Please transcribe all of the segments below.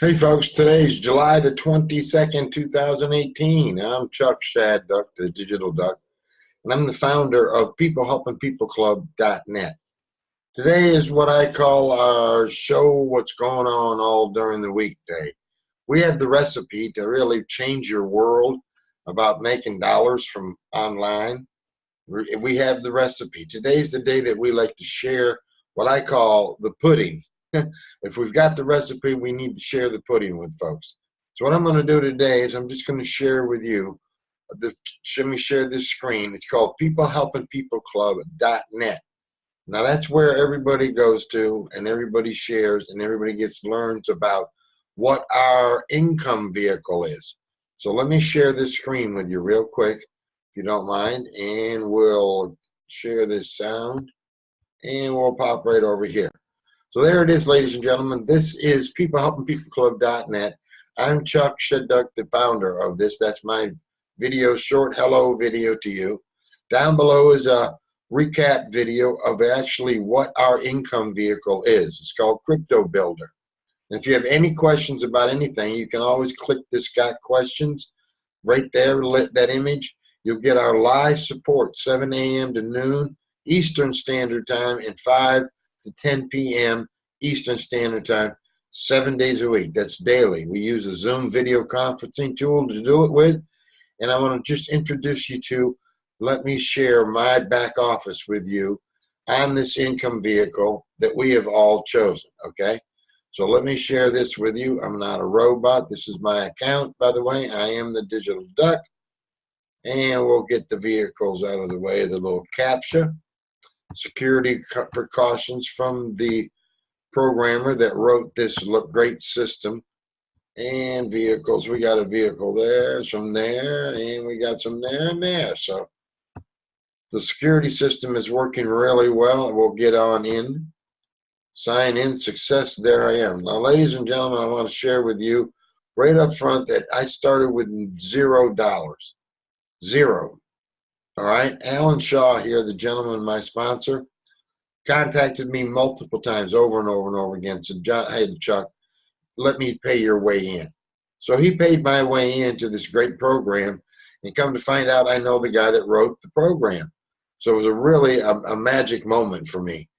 Hey folks, today's July the 22nd, 2018. I'm Chuck Shad Duck, the Digital Duck, and I'm the founder of PeopleHelpingPeopleClub.net. Today is what I call our show, what's going on all during the weekday. We have the recipe to really change your world about making dollars from online. We have the recipe. Today's the day that we like to share what I call the pudding. If we've got the recipe, we need to share the pudding with folks. So what I'm going to do today is I'm just going to share with you, let me share this screen. It's called PeopleHelpingPeopleClub.net. Now that's where everybody goes to and everybody shares and everybody learns about what our income vehicle is. So let me share this screen with you real quick, if you don't mind, and we'll share this sound and we'll pop right over here. So there it is, ladies and gentlemen. This is PeopleHelpingPeopleClub.net. I'm Chuck Shedduck, the founder of this. That's my video, short hello video to you. Down below is a recap video of actually what our income vehicle is. It's called Crypto Builder. And if you have any questions about anything, you can always click this Got Questions right there, that image. You'll get our live support, 7 a.m. to noon Eastern Standard Time and 5 to 10 p.m. Eastern Standard Time, 7 days a week. That's daily. We use a Zoom video conferencing tool to do it with. And I want to just introduce you to, let me share my back office with you on this income vehicle that we have all chosen, okay? So let me share this with you. I'm not a robot. This is my account, by the way. I am the Digital Duck. And we'll get the vehicles out of the way, the little CAPTCHA. Security precautions from the programmer that wrote this great system. And vehicles, we got a vehicle there, some there, and we got some there and there. So the security system is working really well. We'll get on in. Sign in, success, there I am. Now, ladies and gentlemen, I want to share with you right up front that I started with $0. Zero. All right, Alan Shaw here, the gentleman, my sponsor, contacted me multiple times over and over and over again, said, hey, Chuck, let me pay your way in. So he paid my way into this great program, and come to find out I know the guy that wrote the program. So it was really a magic moment for me.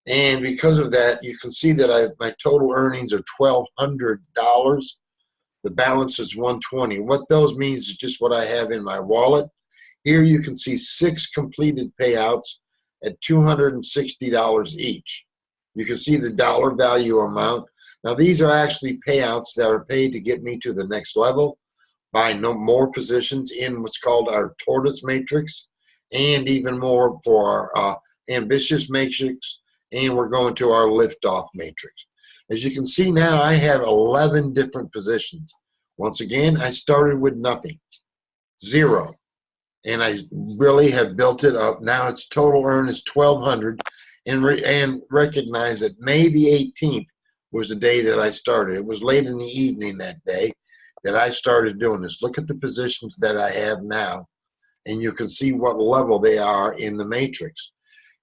And because of that, you can see that my total earnings are $1,200. The balance is $120. What those means is just what I have in my wallet. Here you can see 6 completed payouts at $260 each. You can see the dollar value amount. Now these are actually payouts that are paid to get me to the next level by more positions in what's called our tortoise matrix, and even more for our ambitious matrix, and we're going to our liftoff matrix. As you can see now, I have 11 different positions. Once again, I started with nothing, zero. And I really have built it up. Now its total earn is $1,200, and recognize that May the 18th was the day that I started. It was late in the evening that day that I started doing this. Look at the positions that I have now, and you can see what level they are in the matrix.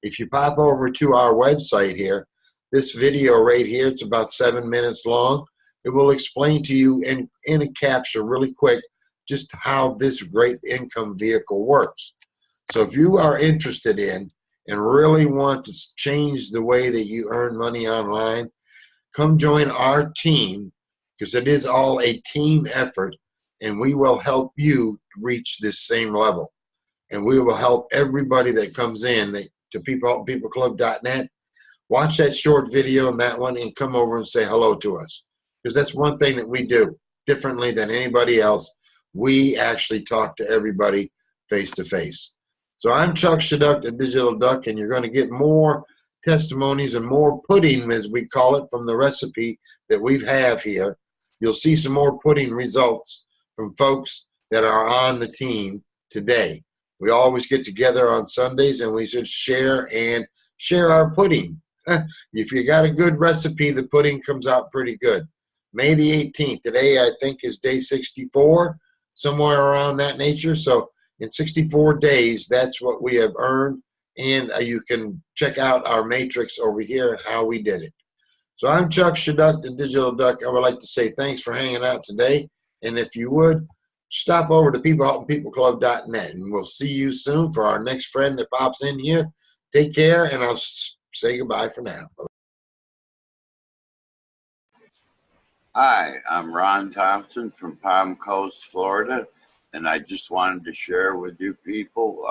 If you pop over to our website here, this video right here, it's about 7 minutes long. It will explain to you in a capture really quick just how this great income vehicle works. So if you are interested in and really want to change the way that you earn money online, come join our team, because it is all a team effort, and we will help you reach this same level. And we will help everybody that comes in to PeopleHelpingPeopleClub.net. Watch that short video and that one, and come over and say hello to us, because that's one thing that we do differently than anybody else. We actually talk to everybody face to face. So I'm Chuck Shedduck, the Digital Duck, and you're going to get more testimonies and more pudding, as we call it, from the recipe that we have here. You'll see some more pudding results from folks that are on the team today. We always get together on Sundays, and we should share our pudding. If you got a good recipe, the pudding comes out pretty good. May the 18th. Today, I think, is day 64. Somewhere around that nature. So in 64 days, that's what we have earned. And you can check out our matrix over here and how we did it. So I'm Chuck Shaduck, the Digital Duck. I would like to say thanks for hanging out today. And if you would, stop over to peoplehelpingpeopleclub.net, and we'll see you soon for our next friend that pops in here. Take care, and I'll say goodbye for now. Hi, I'm Ron Thompson from Palm Coast, Florida, and I just wanted to share with you people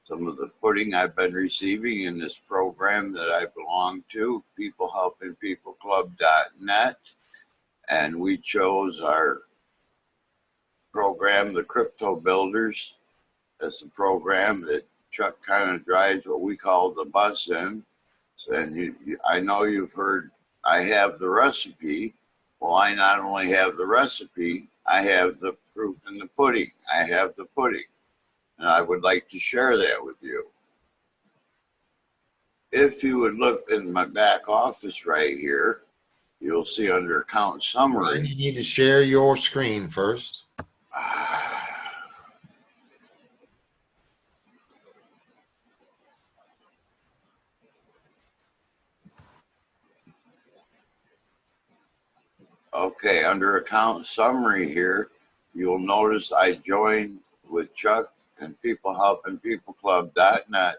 some of the pudding I've been receiving in this program that I belong to, peoplehelpingpeopleclub.net, and we chose our program, the Crypto Builders. That's the program that Chuck kind of drives what we call the bus in. And I know you've heard I have the recipe. Well, I not only have the recipe, I have the proof in the pudding. I have the pudding, and I would like to share that with you. If you would look in my back office right here, you'll see under account summary. You need to share your screen first. Okay, under account summary here, you'll notice I joined with Chuck and peoplehelpingpeopleclub.net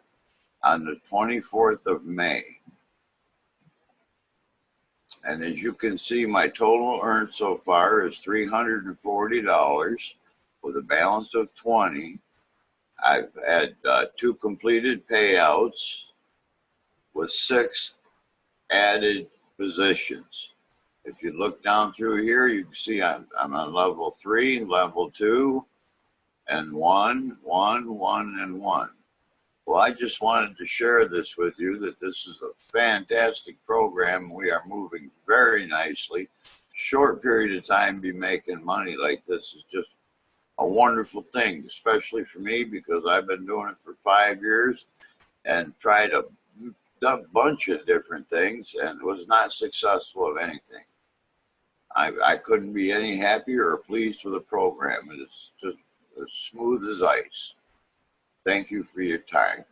on the 24th of May. And as you can see, my total earned so far is $340 with a balance of 20. I've had 2 completed payouts with 6 added positions. If you look down through here, you can see I'm on level 3, level 2, and 1, 1, 1, and 1. Well, I just wanted to share this with you, that this is a fantastic program. We are moving very nicely. Short period of time be making money like this is just a wonderful thing, especially for me, because I've been doing it for 5 years and tried a bunch of different things and was not successful at anything. I couldn't be any happier or pleased with the program. It is just as smooth as ice. Thank you for your time.